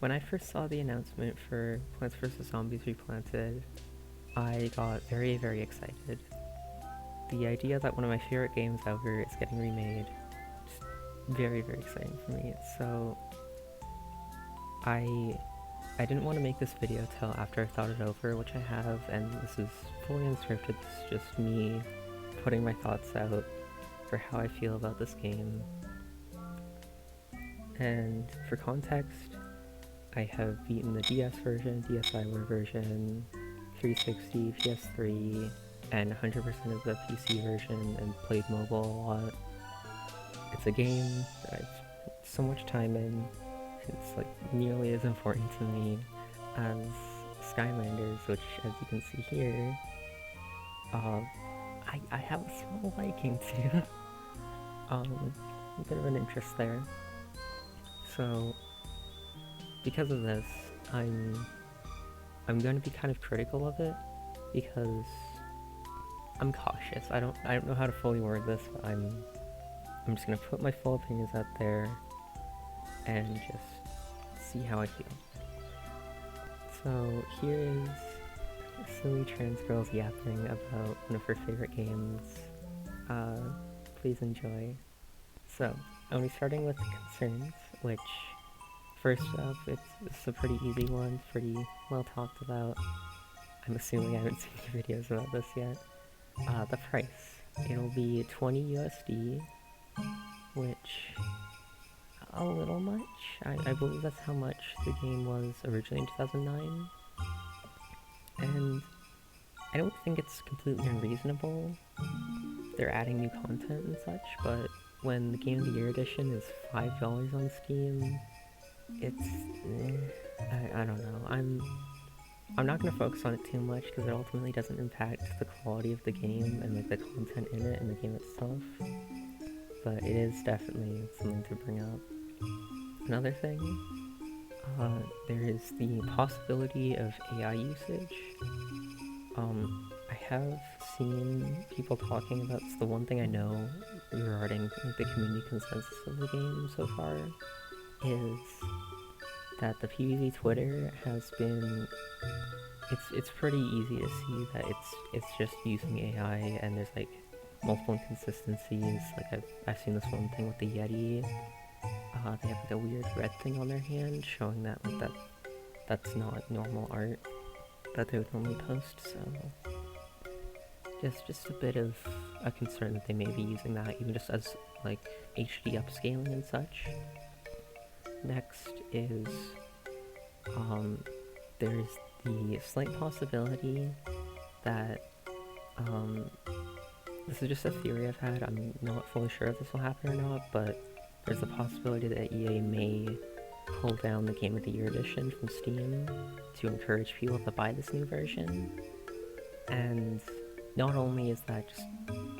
When I first saw the announcement for Plants vs. Zombies Replanted, I got very, very excited. The idea that one of my favorite games ever is getting remade is very, very exciting for me. So I didn't want to make this video till after I thought it over, which I have, and this is fully unscripted. This is just me putting my thoughts out for how I feel about this game. And for context, I have beaten the DS version, DSiWare version, 360, PS3, and 100% of the PC version, and played mobile a lot. It's a game that I've put so much time in. It's like nearly as important to me as Skylanders, which, as you can see here, I have a small liking to. A bit of an interest there. So, because of this, I'm going to be kind of critical of it because I'm cautious. I don't know how to fully word this, but I'm just gonna put my full opinions out there and just see how I feel. So here is silly trans girls yapping about one of her favorite games. Please enjoy. So, I'm only starting with the concerns, which, first up, it's a pretty easy one, pretty well talked about. I'm assuming I haven't seen any videos about this yet. The price. It'll be 20 USD, which, a little much. I believe that's how much the game was originally in 2009. And I don't think it's completely unreasonable. They're adding new content and such, but when the Game of the Year edition is $5 on Steam, it's... I don't know. I'm not going to focus on it too much because it ultimately doesn't impact the quality of the game and like the content in it and the game itself. But it is definitely something to bring up. Another thing, there is the possibility of AI usage. I have seen people talking about, it's the one thing I know regarding the community consensus of the game so far, is that the PvZ Twitter has been, it's pretty easy to see that it's just using AI, and there's like multiple inconsistencies. Like I've seen this one thing with the Yeti. They have like a weird red thing on their hand showing that like that's not normal art that they would normally post. So just a bit of a concern that they may be using that even just as like HD upscaling and such. Next is there's the slight possibility that this is just a theory I've had. I'm not fully sure if this will happen or not, but there's a possibility that EA may pull down the Game of the Year edition from Steam to encourage people to buy this new version. And not only is that just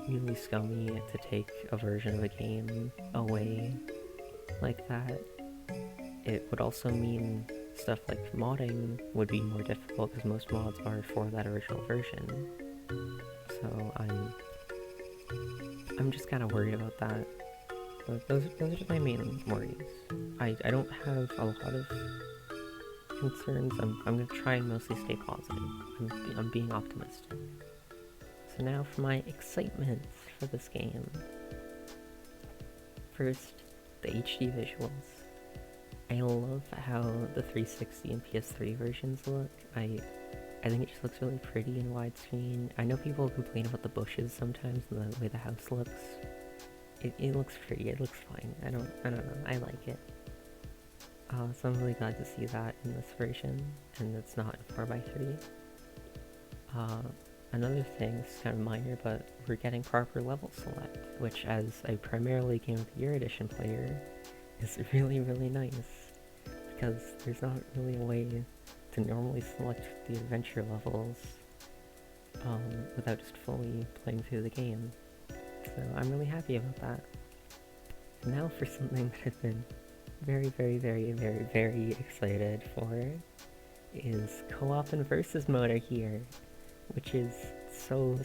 really scummy to take a version of a game away like that, it would also mean stuff like modding would be more difficult because most mods are for that original version. So I'm just kind of worried about that. But those are just my main worries. I don't have a lot of concerns. I'm gonna try and mostly stay positive. I'm being optimistic. So now for my excitement for this game. First, the HD visuals. I love how the 360 and PS3 versions look. I think it just looks really pretty in widescreen. I know people complain about the bushes sometimes and the way the house looks. It looks pretty, it looks fine. I don't know, I like it. So I'm really glad to see that in this version, and it's not 4x3. Another thing, this is kind of minor, but we're getting proper level select, which as a primarily Game of the Year edition player, is really, really nice. Because there's not really a way to normally select the adventure levels without just fully playing through the game. So I'm really happy about that. Now for something that I've been very, very, very, very, very excited for is co-op and versus mode are here, which is so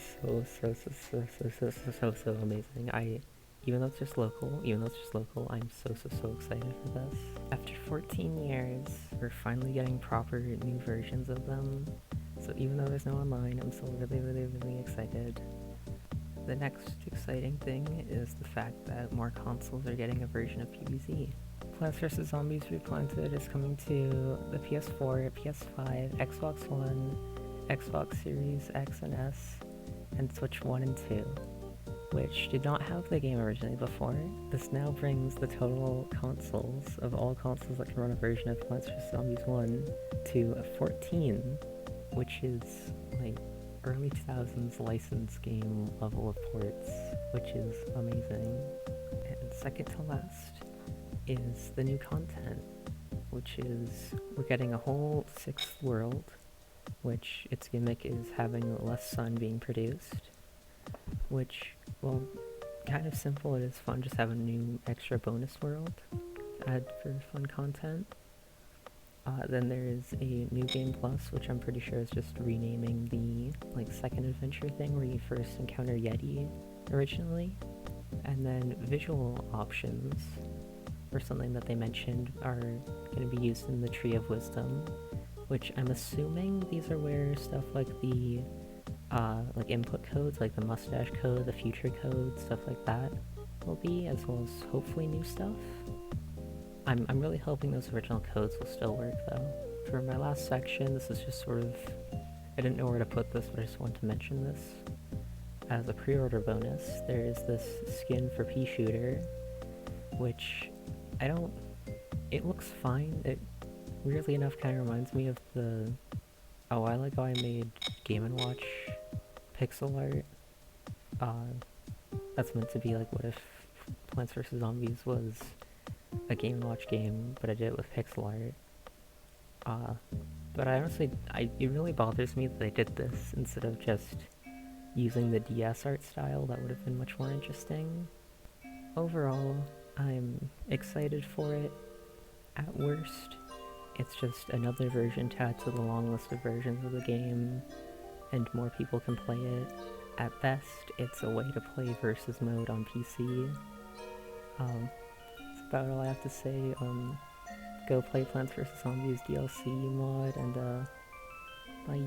amazing. even though it's just local, I'm so excited for this. After 14 years, we're finally getting proper new versions of them. So even though there's no online, I'm still really excited. The next exciting thing is the fact that more consoles are getting a version of PvZ. Plants vs. Zombies Replanted is coming to the PS4, PS5, Xbox One, Xbox Series X and S, and Switch 1 and 2, which did not have the game originally before. This now brings the total consoles of all consoles that can run a version of Plants vs. Zombies 1 to 14, which is like early 2000s licensed game level of ports, which is amazing. And second to last is the new content, which is we're getting a whole 6th world, which its gimmick is having less sun being produced, which, well, kind of simple. It is fun, just have a new extra bonus world to add for fun content. Then there is a new game plus, which I'm pretty sure is just renaming the second adventure thing where you first encounter Yeti originally. And then visual options, or something that they mentioned, are going to be used in the Tree of Wisdom, which I'm assuming these are where stuff like the input codes, like the mustache code, the future code, stuff like that will be, as well as hopefully new stuff. I'm really hoping those original codes will still work though. For my last section, this is just sort of, I didn't know where to put this, but I just wanted to mention this. As a pre-order bonus, there is this skin for Pea Shooter, which it looks fine. It weirdly enough kind of reminds me of a while ago I made Game & Watch pixel art. That's meant to be like, what if Plants vs. Zombies was a Game & Watch game, but I did it with pixel art. But I honestly, it really bothers me that they did this instead of just using the DS art style. That would have been much more interesting. Overall, I'm excited for it. At worst, it's just another version to add to the long list of versions of the game, and more people can play it. At best, it's a way to play versus mode on PC. That's about all I have to say. Go play Plants vs. Zombies DLC mod, and bye.